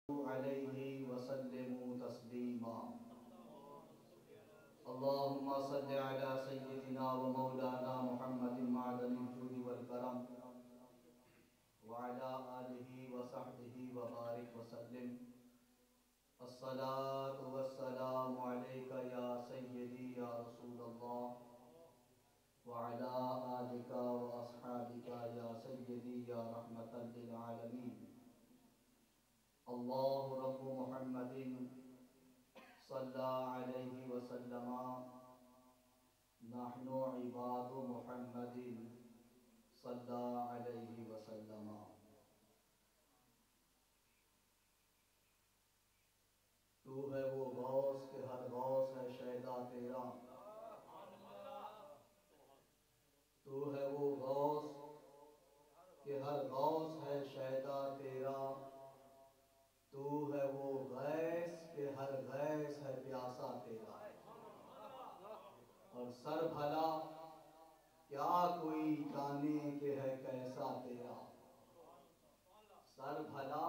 अलैहि वसल्लिमु तस्लीमा। अल्लाहुम्मा सल्लि अला सय्यिदिना व मौलाना मुहम्मदिन मअदनिल जूदि वल करम व अला आलिहि व सहबिहि व बारिक व सल्लिम। अस्सलातु वस्सलामु अलैका या सय्यिदी या रसूलल्लाह व अला आलिका व अस्हाबिका या सय्यिदी या रहमतल लिल आलमीन। अल्लाहु रब्बु मुहम्मदिन सल्लल्लाहु अलैहि वसल्लम नहनु इबादु मुहम्मदिन सल्लल्लाहु अलैहि वसल्लम। तू है वो गौस के हर गौस है शैदा तेरा। तू है वो गौस के हर गौस है शैदा तेरा। तू है वो गैस के हर गैस है प्यासा तेरा। और सर भला क्या कोई जाने के है कैसा तेरा। सर भला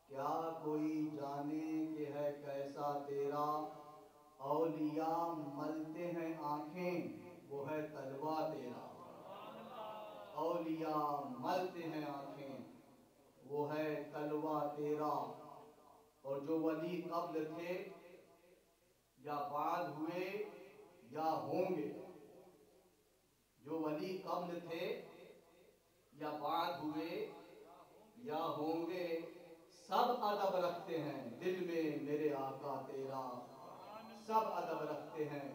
क्या कोई जाने के है कैसा तेरा। औलिया मलते हैं आंखें वो है तलवा तेरा। औलिया मलते हैं आंखें वो है तलवा तेरा। और जो वली कब्ल थे या बाद हुए या होंगे, जो वली कब्ल थे या बाद हुए या होंगे, सब अदब रखते हैं दिल में मेरे आका तेरा। सब अदब रखते हैं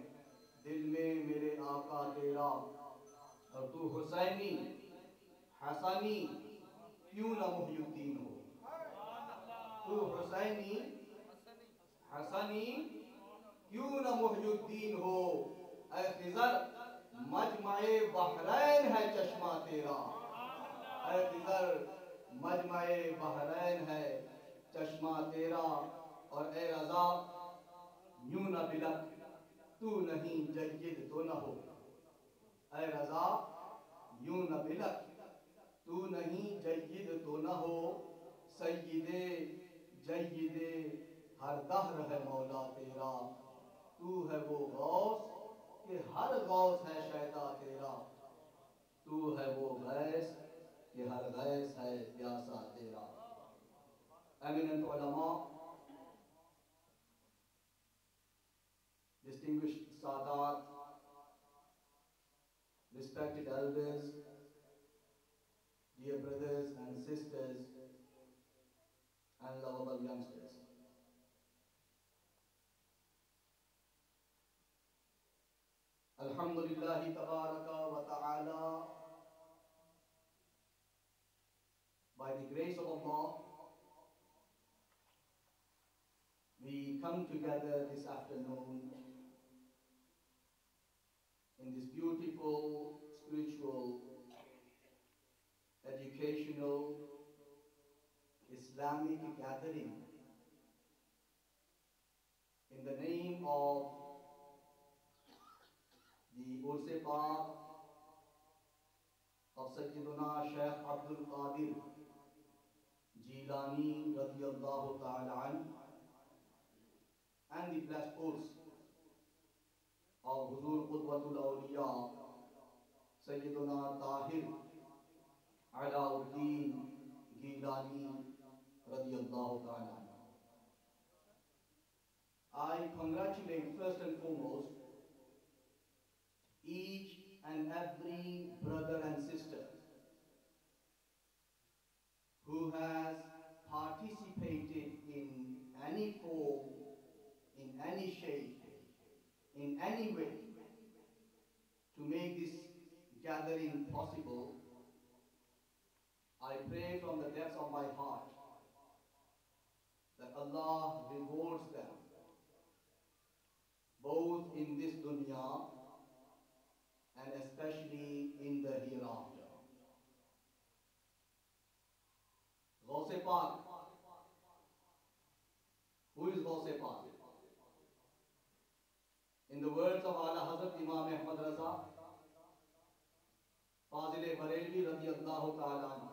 दिल में मेरे आका तेरा। और तू हुसैनी हसनी क्यों न मुहियुद्दीन हो। तू हुसैनी हसनी क्यों न मुहियुद्दीन हो। ऐ खिज़र मजमाए बहरैन है चश्मा तेरा। ऐ खिज़र मजमाए बहरैन है चश्मा तेरा। और ए रज़ा यूं न बिलक तू नहीं जय्यद तो न हो। ऐ रज़ा यूं न बिलक तू नहीं जय्यद तो न हो। सय्यिदे जय्यिदे हर दहर है मौला तेरा। तू है वो गौस के हर गौस है शैदा तेरा। तू है वो गैस के हर गैस है प्यासा तेरा। एमिनेंट उलमा, distinguished Sadat, respected elders, dear brothers and sisters, and lovable youngsters. Alhamdulillah tabaraka wa ta'ala, by the grace of Allah, we come together this afternoon in this beautiful, spiritual, educational, Islamic gathering in the name of the Urse Pak of Sayyiduna Shaykh Abdul Qadir Jilani radiyallahu ta'ala an, and the blessed Urs of Huzur Qudwatul Awliya Sayyiduna Tahir Alauddin Gilani radiyallahu ta'ala an. I congratulate first and foremost each and every brother and sister who has participated in any form, in any shape, in any way to make this gathering possible. I pray from the depths of my heart that Allah rewards them both in this dunya and especially in the hereafter. Ghaus Pak. Who is Ghaus Pak? In the words of Ala Hazrat Imam Ahmad Raza Fazil Barelvi radiyallahu ta'ala anhu,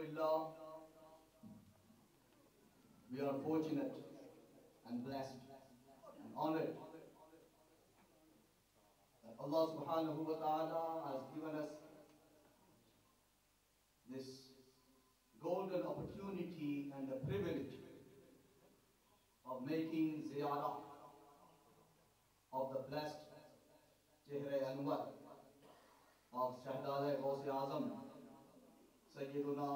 Alhamdulillah, we are fortunate and blessed and honored that Allah subhanahu wa ta'ala has given us this golden opportunity and the privilege of making ziyarah of the blessed Chehre Anwar of Shahdad Ghaus Azam Sayyiduna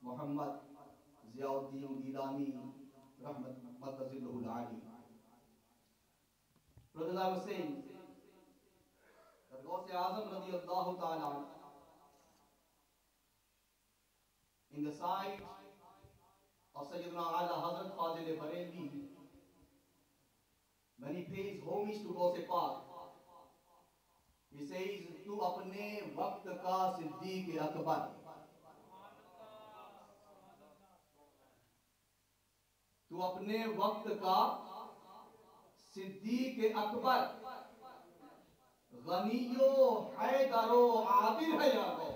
Muhammad Ziauddin Gilani Rahmat Matazillahul Ali. Brothers, I was saying that Ghaus Azam radiyallahu ta'ala in the sight of Sayyidina Ala Hazrat Fazil Bareli, when he pays homage to Ghaus Pak, he says, "Tu apne waqt ka Siddiq Akbar." तू अपने वक्त का सिद्दीक अकबर गनियो हैदरो आदिल है या गो.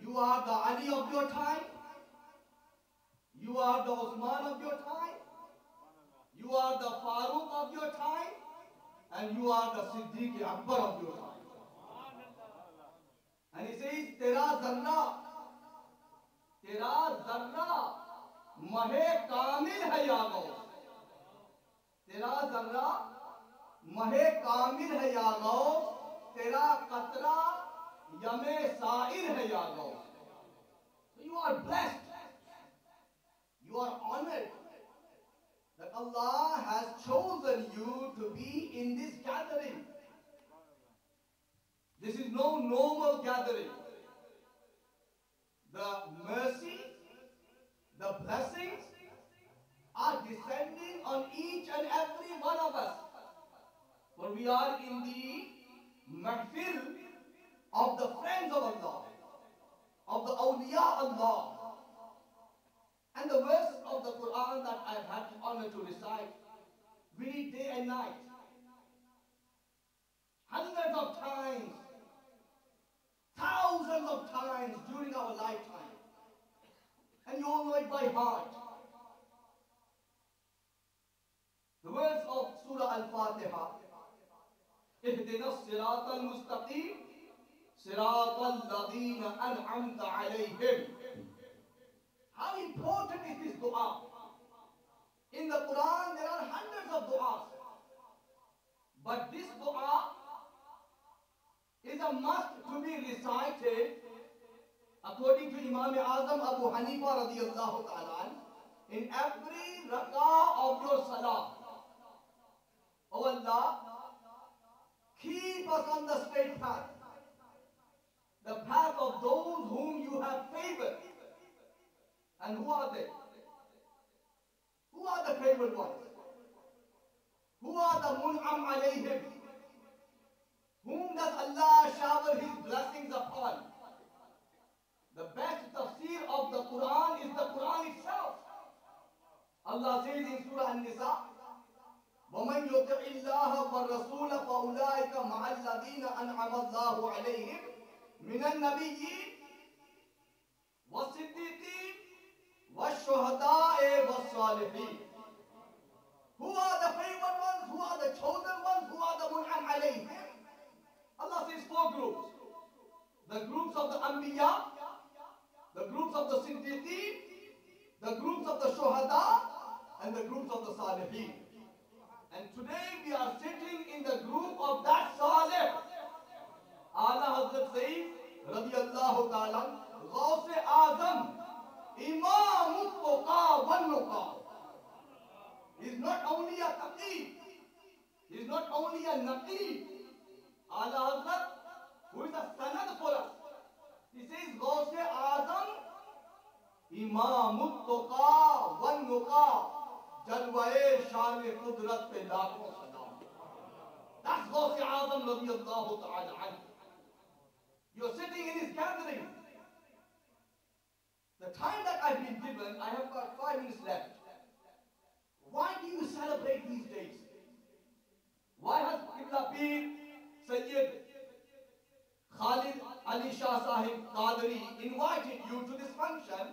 You are the Ali of your time. You are the Osman of your time. You are the Farooq of your time. And you are the Siddiq Akbar of your time. And he says, तेरा जर्रा महे कामिल है या गौस. तेरा जर्रा महे कामिल है या गौस. तेरा कतरा यमे साइर है या Ghaus. So you are blessed. You are honored that Allah has chosen you to be in this gathering. This is no normal gathering. The mercy, the blessings are descending on each and every one of us. For we are in the mahfil of the friends of Allah, of the awliya Allah. And the verse of the Quran that I've had the honor to recite, we read day and night, hundreds of times, thousands of times during our lifetime. And you all know it by heart. The words of Surah Al-Fatiha, اهدنا الصراط المستقيم صراط الذين أنعمت عليهم. How important is this dua? In the Quran there are hundreds of du'as. But this dua is a must to be recited according to Imam Azam Abu Hanifa radiyallahu ta'ala in every rak'ah of your salah. Oh Allah, keep us on the straight path, the path of those whom you have favored. And who are they? Who are the favored ones? Who are the mun'am alayhim? Whom does Allah shower His blessings upon? The best tafsir of the Quran is the Quran itself. Allah says in Surah An-Nisa, وَمَنْ يُطِعِ اللَّهَ وَالرَّسُولَ فَأُولَٰئِكَ مَعَ الَّذِينَ أَنْعَمَ اللَّهُ عَلَيْهِمْ مِنَ النَّبِيِّينَ وَالصِّدِّيقِينَ وَالشُّهَدَاءِ وَالصَّالِحِينَ. Who are the favored ones? Who are the chosen ones? Who are the mun'am alayhim? Allah says four groups. The groups of the Anbiya, the groups of the Siddiqeen, the groups of the Shuhada, and the groups of the Salihin. And today we are sitting in the group of that Salih. Ala Hazrat Sayyid radiyallahu ta'ala, Ghaus Azam, Imam Tuqa wal Nuqa. He is not only a taqi, he is not only a naqi. Ala Hazrat, who is a sanad for us, he says Ghaus Azam, Imam Tuqa wal Nuqa. Jalwaye Shan Qudrat pe lakhon salam. That's Ghaus Azam radiyallahu ta'ala anhu. You're sitting in his gathering. The time that I've been given, I have got 5 minutes left. Why do you celebrate these days? Why has Qibla Pir Sayyid Khalid Ali Ali Shah Sahib Qadri invited you to this function,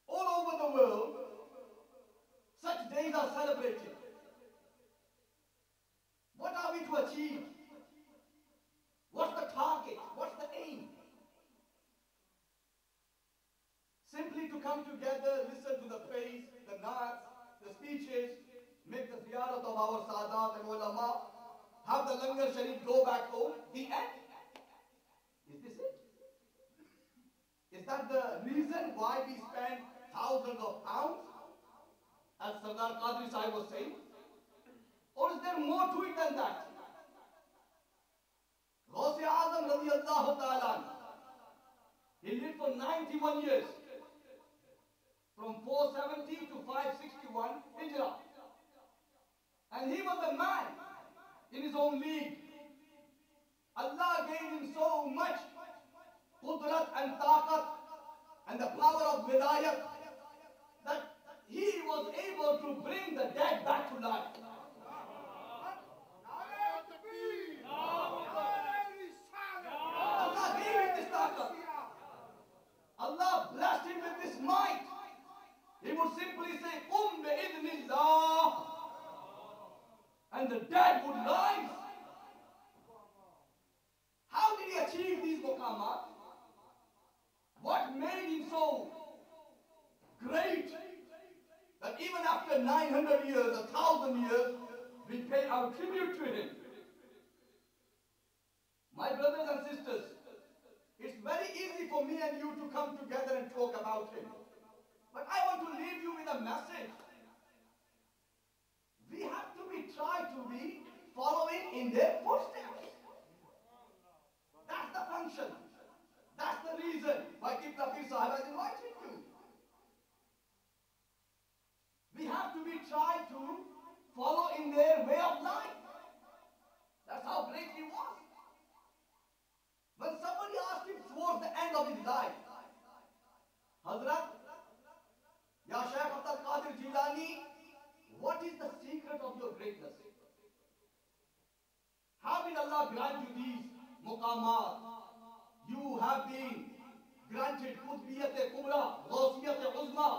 all over the world, such days are celebrated. What are we to achieve? What's the target? What's the aim? Simply to come together, listen to the praise, the naats, the speeches, make the ziyarat of our Sadat and ulama, have the Langar Sharif, go back home, the end? Is this it? Is that the reason why we spend thousands of pounds, as Sardar Qadri Sahib was saying? Or is there more to it than that? Ghaus-e Azam radiyallahu ta'ala, he lived for 91 years, from 470 to 561 Hijrah. And he was a man in his own league. Allah gave him so much qudrat and taqat and the power of wilayat that he was able to bring the dead back to life. Allah gave him this taqat. Allah blessed him with this might. He would simply say, Qum bi'idhnillah, and the dead would rise. How did he achieve these muqamat? What made him so great that even after 900 years, 1,000 years, we pay our tribute to him? My brothers and sisters, it's very easy for me and you to come together and talk about him. But I want to leave you with a message. We have to try to be following in their footsteps. That's the function. That's the reason why Qibla Pir Sahib has invited you. We have to try to follow in their way of life. That's how great he was. When somebody asked him towards the end of his life, Hazrat, Ya Shaykh Abdul Qadir Jilani, what is the secret of your greatness? How did Allah grant you these muqamat? You have been granted Qutbiyat-e Kubra, Ghawsiyat-e Uzma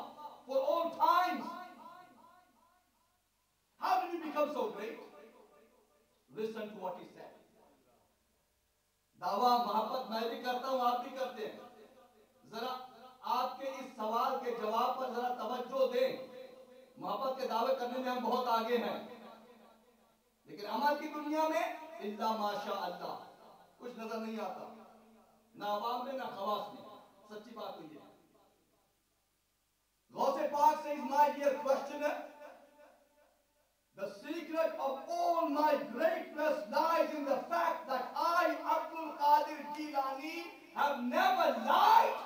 for all times. How did you become so great? Listen to what he said. दावा मोहब्बत मैं भी करता हूं, आप भी करते हैं. जरा आपके इस सवाल के जवाब पर जरा तवज्जो दें. मोहब्बत के दावे करने में हम बहुत आगे हैं, लेकिन अमल की दुनिया में इल्ला माशा अल्लाह कुछ नजर नहीं आता, ना अवाम में ना खवास में. सच्ची बात हुई है. Ghaus-e Pak says, my dear questioner, the secret of all my greatness lies in the fact that I, Abdul Qadir Jilani, have never lied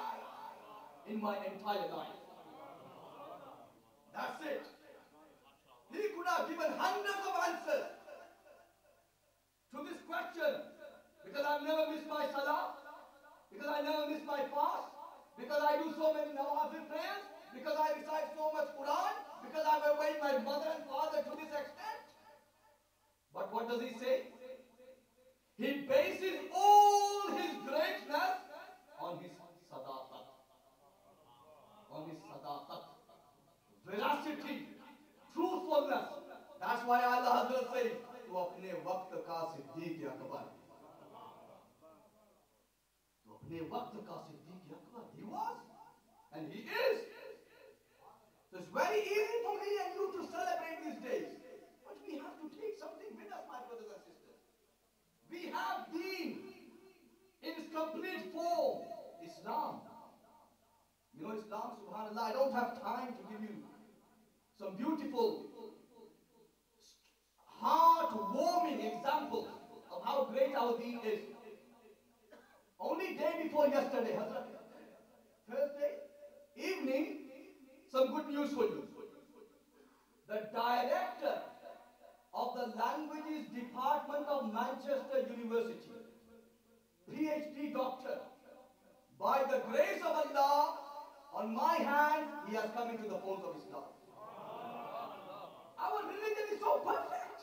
in my entire life. That's it. He could have given hundreds of answers to this question, because I've never missed my salah, because I never miss my fast, because I do so many nawafil prayers, because I recite so much Quran, because I've obeyed my mother and father to this extent. But what does he say? He bases all his greatness on his sadaqat, veracity, truthfulness. That's why Allah Hazrat says, "Tu apne waqt ka siddiq akbar." Tu apne waqt ka siddiq akbar. He was, and he is. So it's very easy for me and you to celebrate these days. But we have to take something with us, my brothers and sisters. We have been in its complete form, Islam. You know Islam, subhanAllah, I don't have time to give you some beautiful, heart-warming examples of how great our deen is. Only day before yesterday, Hazrat, Thursday evening, some good news for you. The director of the Languages Department of Manchester University, PhD doctor, by the grace of Allah, on my hand, he has come into the fold of Islam. Our religion is so perfect.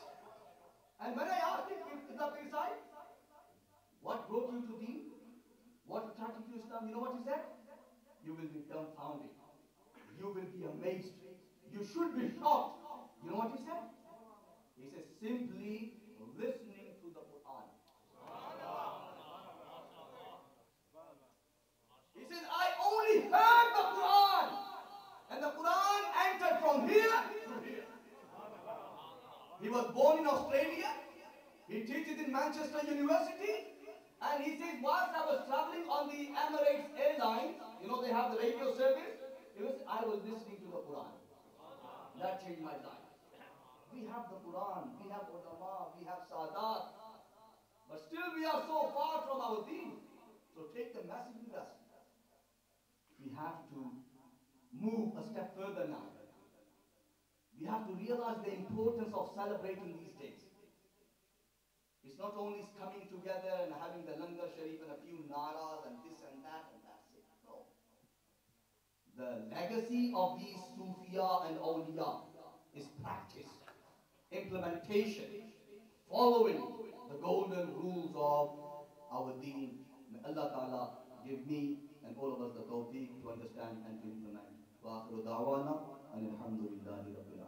And when I asked him, Qibla Pir Sahib, you to deen? What attracted you to Islam? You know what he said? You will be dumbfounded. You will be amazed. You should be shocked. You know what he said? He says, simply listening to the Quran. He says, I only heard the Quran. And the Quran entered from here to here. He was born in Australia. He teaches in Manchester University. And he says, whilst I was traveling on the Emirates Airlines, you know they have the radio service, I was listening to the Quran. That changed my life. We have the Quran, we have ulama, we have sadat, but still we are so far from our deen. So take the message with us. We have to move a step further now. We have to realize the importance of celebrating these days. It's not only coming together and having the Langar Sharif and a few naras and this and that's it. No. The legacy of these Sufiya and Awliya is practice, implementation, following the golden rules of our deen. May Allah Ta'ala give me and all of us the tawfiq to understand and to implement. Wa akhiru da'wana and alhamdulillahi rabbil